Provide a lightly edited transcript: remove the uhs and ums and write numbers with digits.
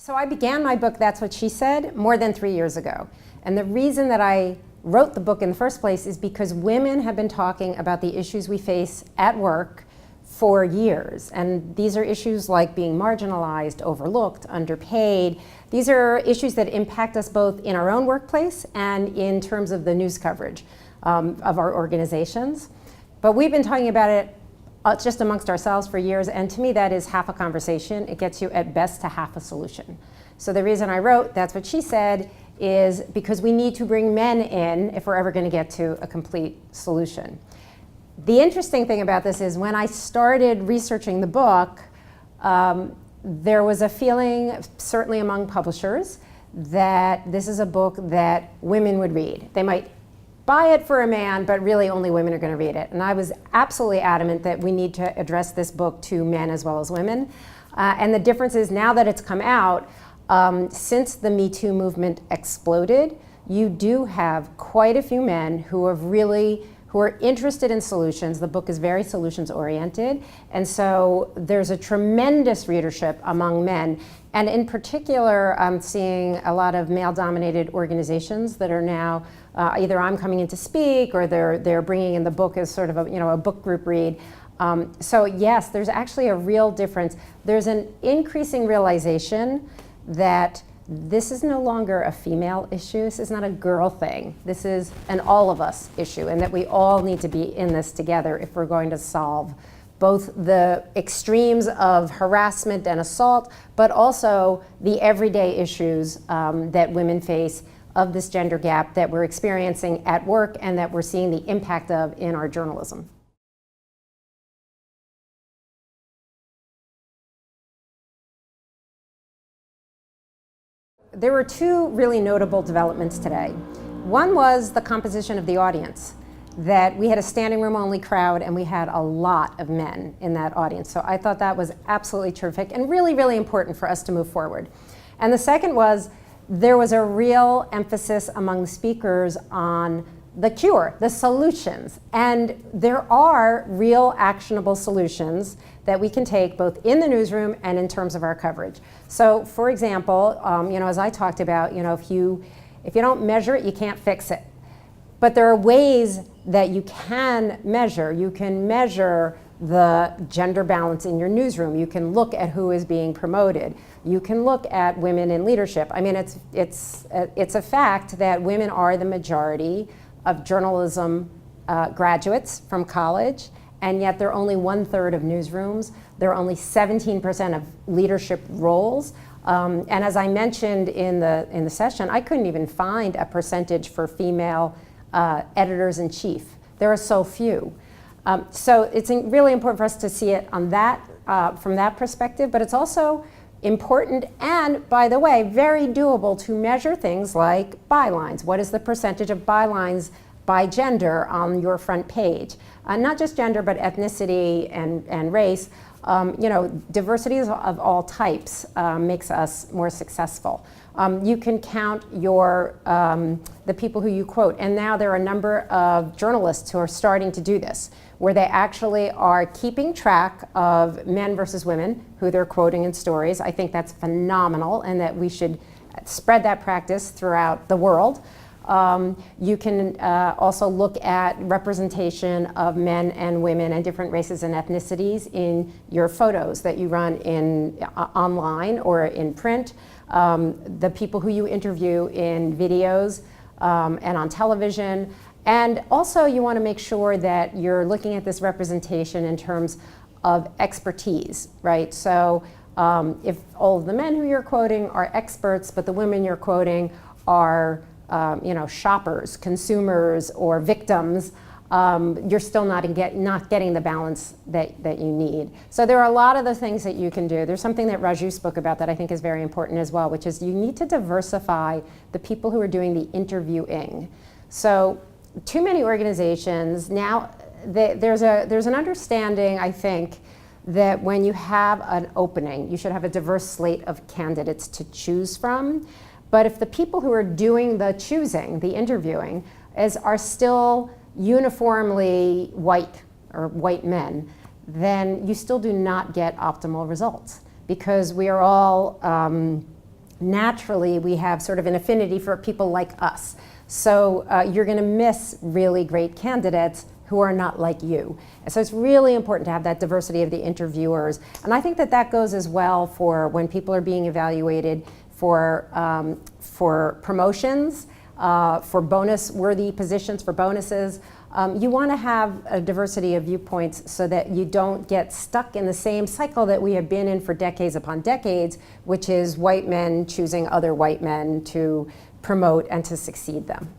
So I began my book, That's What She Said, more than 3 years ago. And the reason that I wrote the book in the first place is because women have been talking about the issues we face at work for years. And these are issues like being marginalized, overlooked, underpaid. These are issues that impact us both in our own workplace and in terms of the news coverage of our organizations. But we've been talking about it just amongst ourselves for years, and to me that is half a conversation. It gets you at best to half a solution. So the reason I wrote That's What She Said is because we need to bring men in if we're ever going to get to a complete solution. The interesting thing about this is when I started researching the book, there was a feeling, certainly among publishers, that this is a book that women would read. They might buy it for a man, but really only women are going to read it. And I was absolutely adamant that we need to address this book to men as well as women. And the difference is now that it's come out, since the Me Too movement exploded, you do have quite a few men who are interested in solutions. The book is very solutions oriented. And so there's a tremendous readership among men. And in particular, I'm seeing a lot of male-dominated organizations that are now either I'm coming in to speak or they're bringing in the book as sort of a book group read. So yes, there's actually a real difference. There's an increasing realization that this is no longer a female issue. This is not a girl thing. This is an all of us issue, and that we all need to be in this together if we're going to solve both the extremes of harassment and assault, but also the everyday issues that women face of this gender gap that we're experiencing at work and that we're seeing the impact of in our journalism. There were two really notable developments today. One was the composition of the audience, that we had a standing room only crowd and we had a lot of men in that audience. So I thought that was absolutely terrific and really, really important for us to move forward. And the second was there was a real emphasis among the speakers on the cure, the solutions. And there are real actionable solutions that we can take both in the newsroom and in terms of our coverage. So for example, as I talked about, if you don't measure it, you can't fix it. But there are ways that you can measure. You can measure the gender balance in your newsroom. You can look at who is being promoted. You can look at women in leadership. I mean, it's a fact that women are the majority of journalism graduates from college, and yet they're only 1/3 of newsrooms. They're only 17% of leadership roles. And as I mentioned in the session, I couldn't even find a percentage for female editors-in-chief. There are so few. So it's really important for us to see it on that, from that perspective, but it's also important and, by the way, very doable to measure things like bylines. What is the percentage of bylines by gender on your front page? Not just gender, but ethnicity and race. Diversity of all types makes us more successful. You can count the people who you quote, and now there are a number of journalists who are starting to do this, where they actually are keeping track of men versus women who they're quoting in stories. I think that's phenomenal, and that we should spread that practice throughout the world. You can also look at representation of men and women and different races and ethnicities in your photos that you run online or in print. The people who you interview in videos and on television. And also you want to make sure that you're looking at this representation in terms of expertise, right? So if all of the men who you're quoting are experts, but the women you're quoting are shoppers, consumers, or victims, you're still not getting the balance that you need. So there are a lot of the things that you can do. There's something that Raju spoke about that I think is very important as well, which is you need to diversify the people who are doing the interviewing. So too many organizations now, there's an understanding, I think, that when you have an opening, you should have a diverse slate of candidates to choose from. But if the people who are doing the choosing, the interviewing, are still uniformly white or white men, then you still do not get optimal results, because we are all naturally we have sort of an affinity for people like us. So you're going to miss really great candidates who are not like you. And so it's really important to have that diversity of the interviewers. And I think that that goes as well for when people are being evaluated for promotions, for bonus-worthy positions, for bonuses. You want to have a diversity of viewpoints so that you don't get stuck in the same cycle that we have been in for decades upon decades, which is white men choosing other white men to promote and to succeed them.